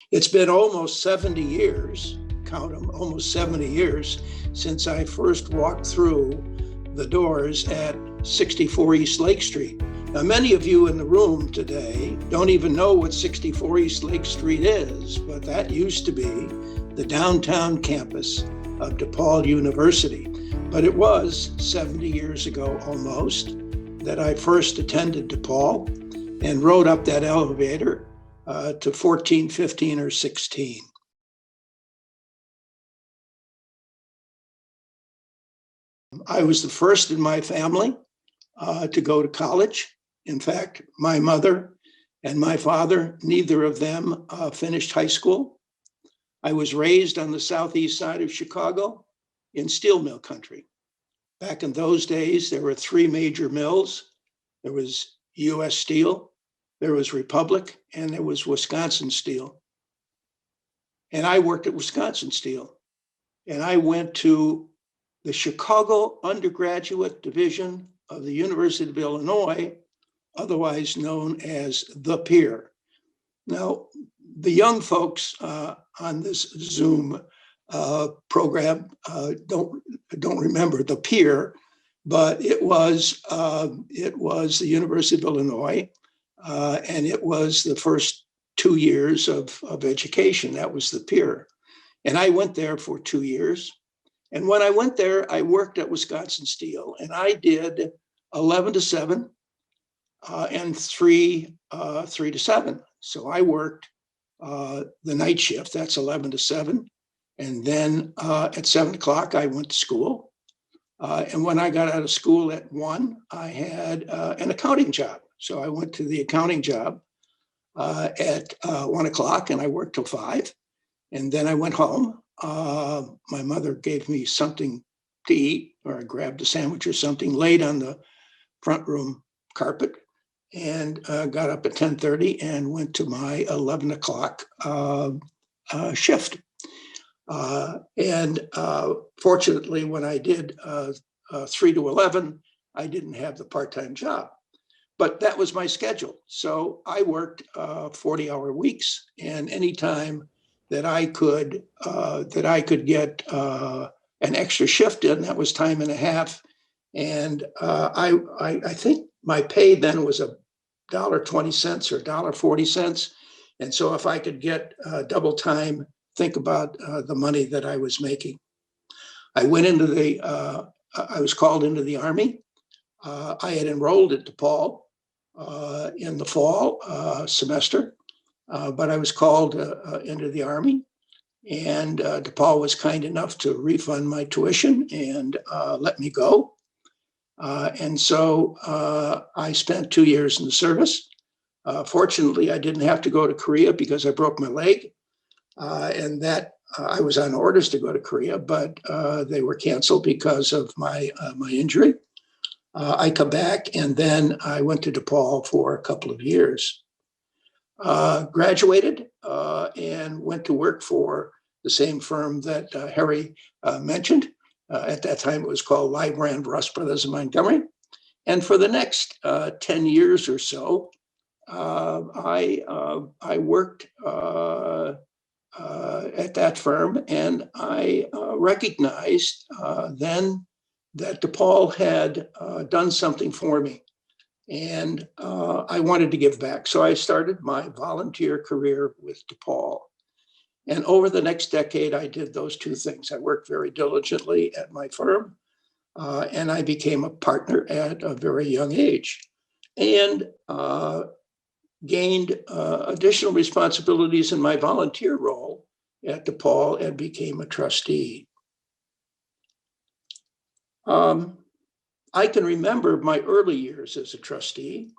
It's been almost 70 years, count them, almost 70 years since I first walked through the doors at 64 East Lake Street. Now, many of you in the room today don't even know what 64 East Lake Street is, but that used to be the downtown campus of DePaul University. But it was 70 years ago almost that I first attended DePaul and rode up that elevator to 14, 15, or 16. I was the first in my family to go to college. In fact, my mother and my father, neither of them finished high school. I was raised on the southeast side of Chicago in steel mill country. Back in those days, there were three major mills. There was U.S. Steel, there was Republic, and there was Wisconsin Steel. And I worked at Wisconsin Steel. And I went to the Chicago undergraduate division of the University of Illinois, otherwise known as the Pier. Now, the young folks on this Zoom program don't remember the Pier, but it was the University of Illinois, and it was the first 2 years of education. That was the Pier. And I went there for 2 years. And when I went there, I worked at Wisconsin Steel, and I did 11 to 7 and 3 to 7. So I worked the night shift, that's 11 to 7. And then at 7 o'clock, I went to school. And when I got out of school at 1, I had an accounting job. So I went to the accounting job at 1 o'clock, and I worked till 5. And then I went home. My mother gave me something to eat, or I grabbed a sandwich or something, laid on the front room carpet, and got up at 10:30 and went to my 11 o'clock shift. And fortunately, when I did 3 to 11, I didn't have the part-time job. But that was my schedule. So I worked 40-hour weeks, and anytime that I could get an extra shift in, that was time and a half. And I think my pay then was $1.20 or $1.40. And so if I could get double time, think about the money that I was making. I went into I was called into the Army. I had enrolled at DePaul in the fall semester, but I was called into the Army, and DePaul was kind enough to refund my tuition and let me go. And so I spent 2 years in the service. Fortunately, I didn't have to go to Korea because I broke my leg, and that I was on orders to go to Korea, but they were canceled because of my injury. I come back, and then I went to DePaul for a couple of years. Graduated and went to work for the same firm that Harry mentioned. At that time, it was called Lybrand Russ Brothers of Montgomery. And for the next 10 years or so, I worked at that firm, and I recognized then that DePaul had done something for me, and I wanted to give back. So I started my volunteer career with DePaul. And over the next decade, I did those two things. I worked very diligently at my firm, and I became a partner at a very young age, and gained additional responsibilities in my volunteer role at DePaul and became a trustee. I can remember my early years as a trustee.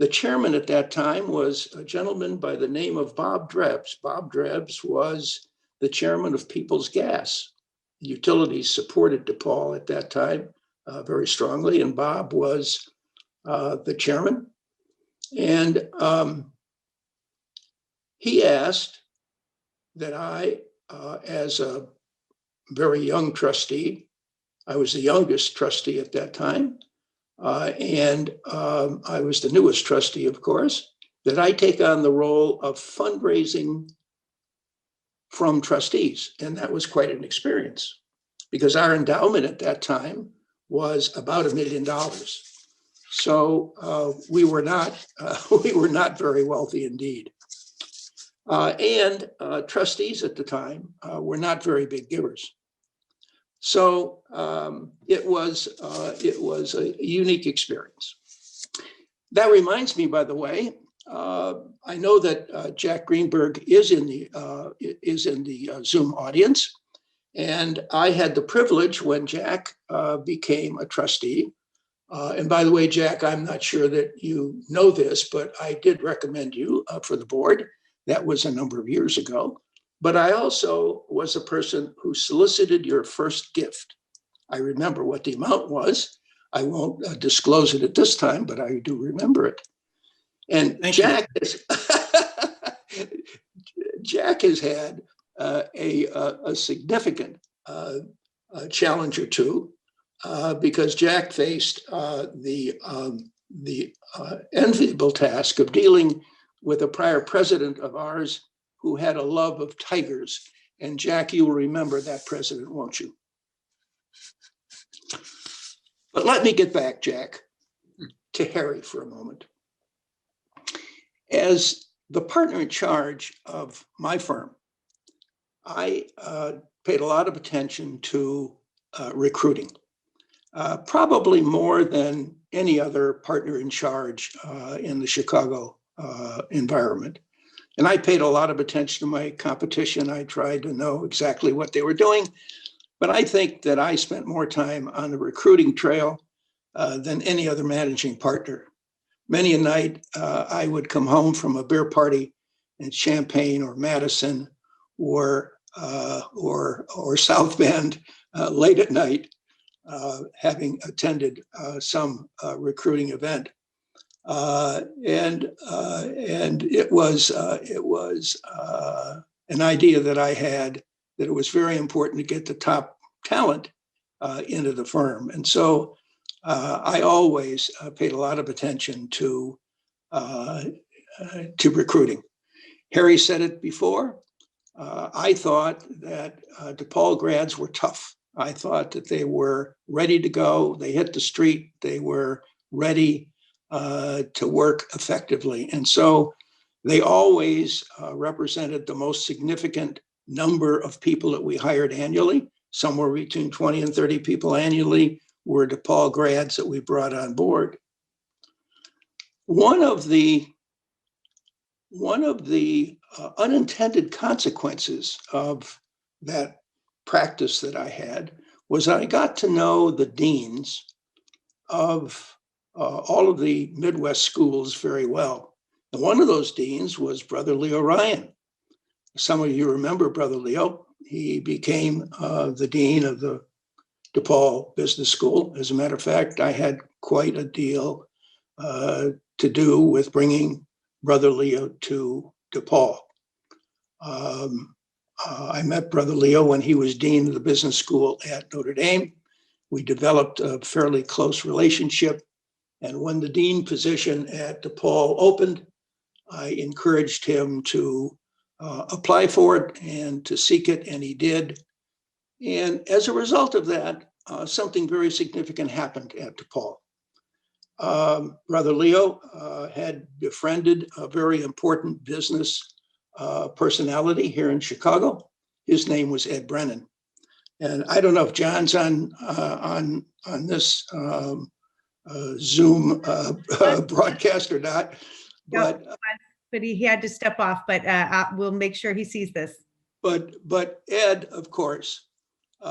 The chairman at that time was a gentleman by the name of Bob Drebs. Bob Drebs was the chairman of People's Gas. The utilities supported DePaul at that time very strongly, and Bob was the chairman. And he asked that I, as a very young trustee, I was the youngest trustee at that time, and I was the newest trustee, of course, that I take on the role of fundraising from trustees. And that was quite an experience because our endowment at that time was about $1 million. So we were not very wealthy indeed. And trustees at the time were not very big givers. So it was a unique experience. That reminds me, by the way, I know that Jack Greenberg is in the Zoom audience, and I had the privilege when Jack became a trustee. And by the way, Jack, I'm not sure that you know this, but I did recommend you for the board. That was a number of years ago. But I also was a person who solicited your first gift. I remember what the amount was. I won't disclose it at this time, but I do remember it. And Jack has had a significant challenge or two because Jack faced the enviable task of dealing with a prior president of ours who had a love of tigers. And Jack, you will remember that president, won't you? But let me get back, Jack, to Harry for a moment. As the partner in charge of my firm, I paid a lot of attention to recruiting, probably more than any other partner in charge in the Chicago environment. And I paid a lot of attention to my competition. I tried to know exactly what they were doing. But I think that I spent more time on the recruiting trail than any other managing partner. Many a night I would come home from a beer party in Champaign or Madison or South Bend late at night, having attended some recruiting event. And it was an idea that I had that it was very important to get the top talent into the firm. And so I always paid a lot of attention to recruiting. Harry said it before. I thought that DePaul grads were tough. I thought that they were ready to go. They hit the street. They were ready to work effectively. And so they always represented the most significant number of people that we hired annually. Somewhere between 20 and 30 people annually were DePaul grads that we brought on board. One of the unintended consequences of that practice that I had was I got to know the deans of all of the Midwest schools very well. And one of those deans was Brother Leo Ryan. Some of you remember Brother Leo. He became the dean of the DePaul Business School. As a matter of fact, I had quite a deal to do with bringing Brother Leo to DePaul. I met Brother Leo when he was dean of the business school at Notre Dame. We developed a fairly close relationship. And when the dean position at DePaul opened, I encouraged him to apply for it and to seek it, and he did. And as a result of that, something very significant happened at DePaul. Brother Leo had befriended a very important business personality here in Chicago. His name was Ed Brennan. And I don't know if John's on this Zoom broadcast or not, but he had to step off. But we'll make sure he sees this. But Ed, of course, he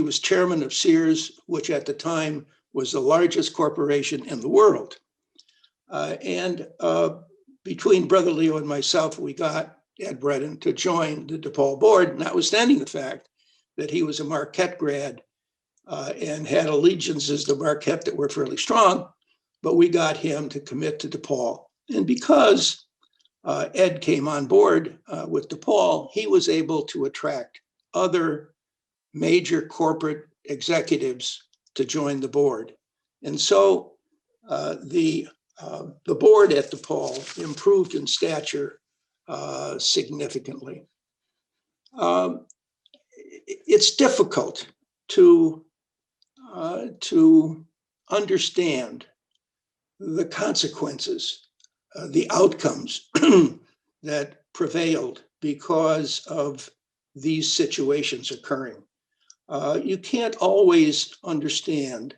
was chairman of Sears, which at the time was the largest corporation in the world. And between Brother Leo and myself, we got Ed Brennan to join the DePaul board, notwithstanding the fact that he was a Marquette grad and had allegiances to Marquette that were fairly strong, but we got him to commit to DePaul. And because Ed came on board with DePaul, he was able to attract other major corporate executives to join the board. And so the The board at DePaul improved in stature significantly. It's difficult to understand the consequences, the outcomes that prevailed because of these situations occurring. You can't always understand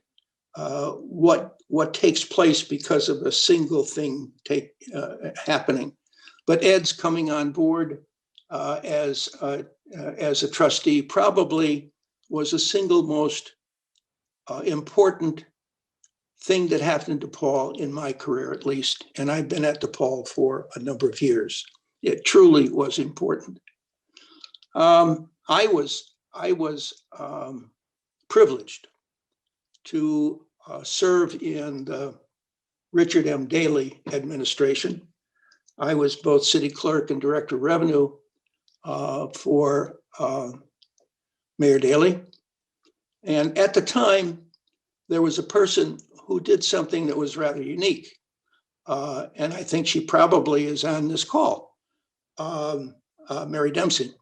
what takes place because of a single thing happening. But Ed's coming on board as a trustee probably was the single most important thing that happened to DePaul in my career, at least. And I've been at DePaul for a number of years. It truly was important. I was privileged to serve in the Richard M. Daley administration. I was both city clerk and director of revenue for Mayor Daley. And at the time, there was a person who did something that was rather unique. And I think she probably is on this call, Mary Dempsey.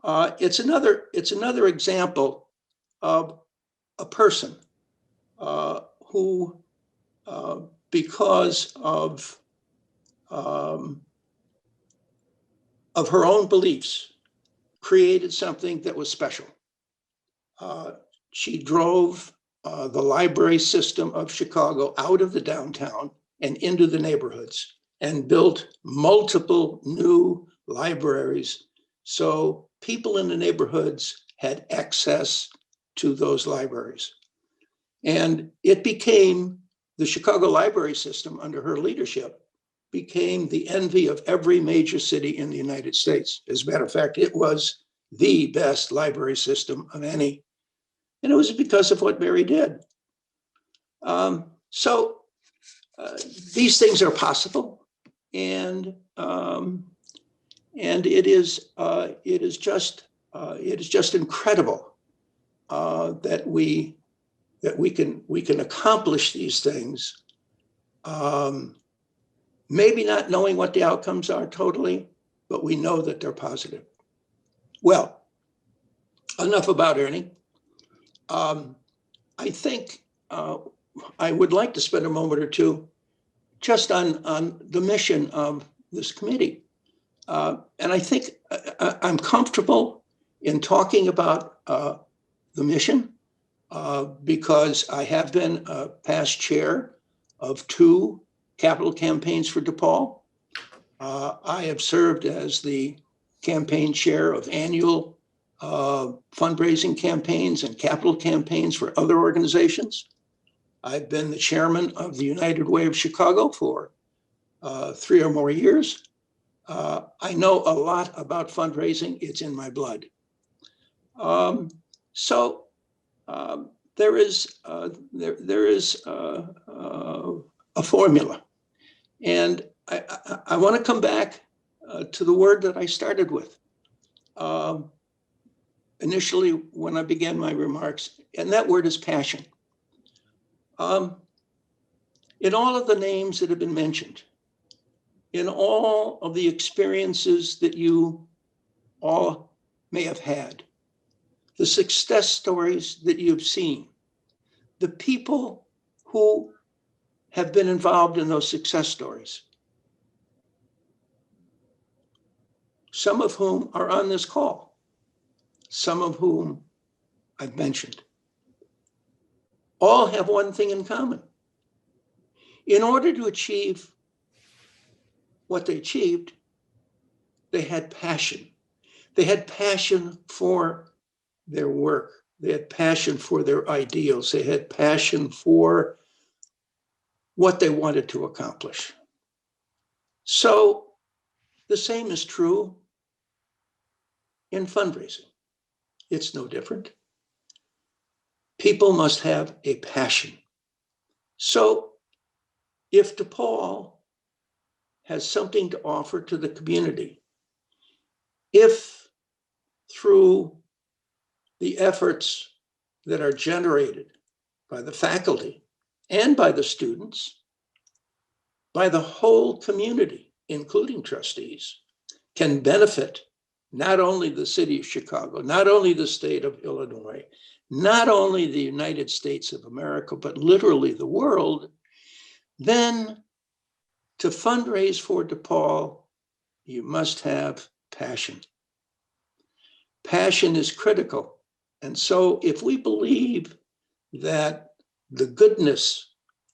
It's another example of a person who, because of her own beliefs, created something that was special. She drove the library system of Chicago out of the downtown and into the neighborhoods and built multiple new libraries. So people in the neighborhoods had access to those libraries. And it became, the Chicago library system under her leadership became the envy of every major city in the United States. As a matter of fact, it was the best library system of any. And it was because of what Mary did. So these things are possible, and it is just incredible that we can accomplish these things. Maybe not knowing what the outcomes are totally, but we know that they're positive. Well, enough about Ernie. I think I would like to spend a moment or two just on the mission of this committee. And I think I'm comfortable in talking about the mission because I have been a past chair of 2 capital campaigns for DePaul. I have served as the campaign chair of annual fundraising campaigns and capital campaigns for other organizations. I've been the chairman of the United Way of Chicago for 3 or more years. I know a lot about fundraising. It's in my blood. So there is a formula. And I want to come back to the word that I started with initially when I began my remarks, and that word is passion. In all of the names that have been mentioned, in all of the experiences that you all may have had, the success stories that you've seen, the people who have been involved in those success stories, some of whom are on this call, some of whom I've mentioned, all have one thing in common. In order to achieve what they achieved, they had passion. They had passion for their work. They had passion for their ideals. They had passion for what they wanted to accomplish. So the same is true in fundraising. It's no different. People must have a passion. So if DePaul has something to offer to the community, if through the efforts that are generated by the faculty and by the students, by the whole community, including trustees, can benefit not only the city of Chicago, not only the state of Illinois, not only the United States of America, but literally the world, then to fundraise for DePaul, you must have passion. Passion is critical. And so if we believe that the goodness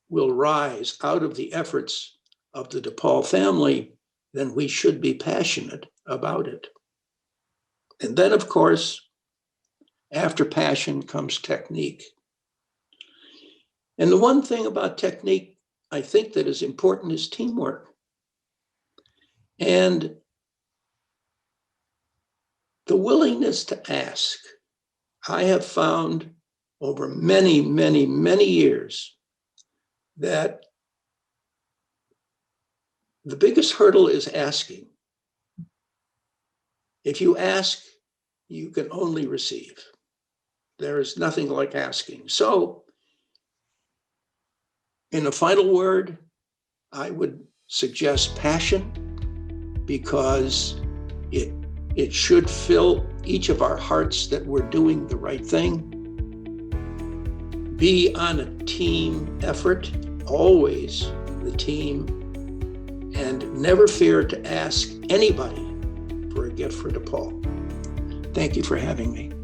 will rise out of the efforts of the DePaul family, then we should be passionate about it. And then, of course, after passion comes technique. And the one thing about technique I think that is important is teamwork. And the willingness to ask. I have found over many, many, many years that the biggest hurdle is asking. If you ask, you can only receive. There is nothing like asking. So, in a final word, I would suggest passion, because it should fill each of our hearts that we're doing the right thing. Be on a team effort, always the team, and never fear to ask anybody for a gift for DePaul. Thank you for having me.